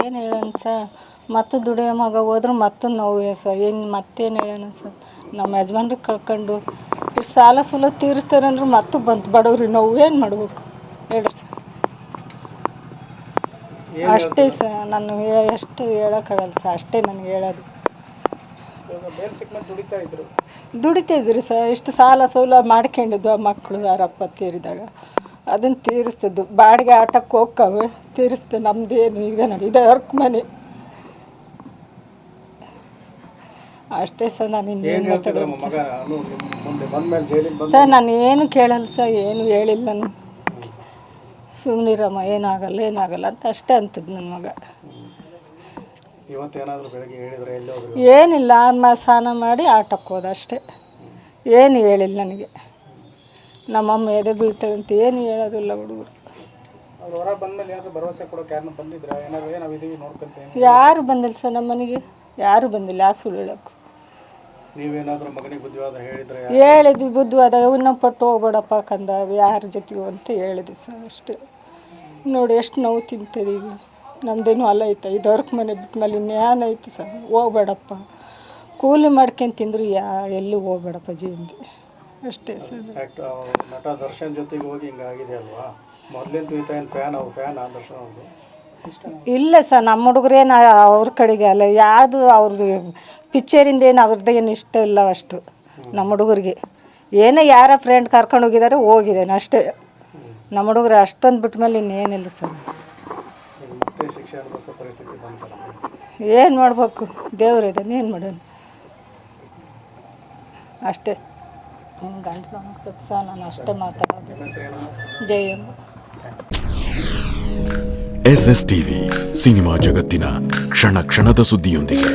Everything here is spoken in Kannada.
ಏನು ಹೇಳೋಣ ಸರ್, ಮತ್ತು ದುಡಿಯೋ ಮಗ ಹೋದ್ರೆ ಮತ್ತು ನೋವೇ ಸರ್. ಏನು ಮತ್ತೇನು ಹೇಳೋಣ ಸರ್, ನಮ್ಮ ಯಜಮಾನ್ರಿಗೆ ಕಳ್ಕೊಂಡು ಇಷ್ಟು ಸಾಲ ಸೂಲ ತೀರಿಸ್ತಾರೆ ಅಂದ್ರೆ ಮತ್ತು ಬಂತು ಬಡವ್ರಿಗೆ ನೋವು ಏನು ಮಾಡ್ಬೇಕು ಹೇಳ್ರಿ ಸರ್. ಅಷ್ಟೇ ಸರ್, ನಾನು ಎಷ್ಟು ಹೇಳೋಕ್ಕಾಗಲ್ಲ ಸರ್, ಅಷ್ಟೇ ನನಗೆ ಹೇಳೋದು. ದುಡಿತಾಯಿದ್ರು ಸರ್, ಇಷ್ಟು ಸಾಲ ಸೂಲ ಮಾಡ್ಕೊಂಡಿದ್ದು ಮಕ್ಕಳು ಯಾರಪ್ಪ ತೀರಿದಾಗ ಅದನ್ನು ತೀರಿಸ್ತದ್ದು. ಬಾಡಿಗೆ ಆಟೋಕ್ಕೆ ಹೋಗ್ಕವೆ ತೀರಿಸ್ದೆ, ನಮ್ಮದೇನು ಈಗ ನಡೀದೆ ವರ್ಕ್ ಮನೆ ಅಷ್ಟೇ ಸರ್. ನಾನು ಇನ್ನೇನು ಮಾತಾಡೋದು ಸರ್, ನಾನು ಏನು ಕೇಳಲ್ಲ ಸರ್, ಏನು ಹೇಳಿಲ್ಲ ನಾನು. ಸುಮ್ಮನಿರಮ್ಮ, ಏನಾಗಲ್ಲ ಅಂತ ಅಷ್ಟೇ ಅಂತದ್ದು ನನ್ನ ಮಗ. ಏನಿಲ್ಲ, ಸ್ನಾನ ಮಾಡಿ ಆಟೋಕ್ಕೆ ಹೋದ ಅಷ್ಟೇ, ಏನು ಹೇಳಿಲ್ಲ ನನಗೆ. ನಮ್ಮಮ್ಮ ಎದೆ ಬೀಳ್ತಾಳೆ ಅಂತ ಏನು ಹೇಳೋದಿಲ್ಲ ಹುಡುಗರು. ಯಾರು ಬಂದಿಲ್ಲ ಸರ್ ನಮ್ಮ ಮನೆಗೆ, ಯಾರು ಬಂದಿಲ್ಲ. ಯಾಕೆ ಸುಳ್ಳು ಹೇಳೋಕ್ಕೂ ಹೇಳಿದ್ವಿ, ಬುದ್ಧಿವಾದ ಇನ್ನೊಂದು ಪಟ್ಟು ಹೋಗ್ಬೇಡಪ್ಪ ಕಂದ ಯಾರ ಜೊತೆಗೂ ಅಂತ ಹೇಳಿದ್ವಿ ಸರ್ ಅಷ್ಟೇ. ನೋಡಿ ಎಷ್ಟು ನೋವು ತಿಂತಿದ್ದೀವಿ. ನಮ್ಮದೇನು ಹೊಲ ಐತೆ, ಇದು ವರ್ಕ್ ಮನೆ ಬಿಟ್ಟ ಮೇಲೆ ಇನ್ನೇನು ಐತೆ ಸರ್. ಹೋಗ್ಬೇಡಪ್ಪ, ಕೂಲಿ ಮಾಡ್ಕೊಂಡು ತಿಂದ್ರು ಎಲ್ಲಿ ಹೋಗ್ಬೇಡಪ್ಪ ಜೀವಂತ ಅಷ್ಟೇ ಸರ್. ನಟ ದರ್ಶನ್ ಜೊತೆಗೆ ಹೋಗಿ ಹಿಂಗಾಗಿದೆ ಅಲ್ವಾ? ಇಲ್ಲ ಸರ್, ನಮ್ಮ ಹುಡುಗರೇನು ಅವ್ರ ಕಡೆಗೆ ಅಲ್ಲ, ಯಾವುದು ಅವ್ರಿಗೆ ಪಿಕ್ಚರಿಂದ ಏನು ಅವ್ರದ್ದೇನು ಇಷ್ಟ ಇಲ್ಲ ಅಷ್ಟು. ನಮ್ಮ ಹುಡುಗರಿಗೆ ಏನೋ ಯಾರ ಫ್ರೆಂಡ್ ಕರ್ಕೊಂಡು ಹೋಗಿದ್ದಾನೆ ಅಷ್ಟೇ. ನಮ್ಮ ಹುಡುಗರು ಅಷ್ಟೊಂದು ಬಿಟ್ಟ ಮೇಲೆ ಇನ್ನೇನಿಲ್ಲ ಸರ್. ಏನು ಮಾಡ್ಬೇಕು, ದೇವ್ರಿದ್ದಾನೆ, ಏನು ಮಾಡೋಣ ಅಷ್ಟೇ. ನಿಮ್ಮ ಗಂಟಲು ಆಗ್ತದೆ ಸರ್, ನಾನು ಅಷ್ಟೇ ಮಾತಾಡೋದು. ಜಯಮ್ಮ. SS ಟಿವಿ, ಸಿನಿಮಾ ಜಗತ್ತಿನ ಕ್ಷಣ ಕ್ಷಣದ ಸುದ್ದಿಯೊಂದಿಗೆ.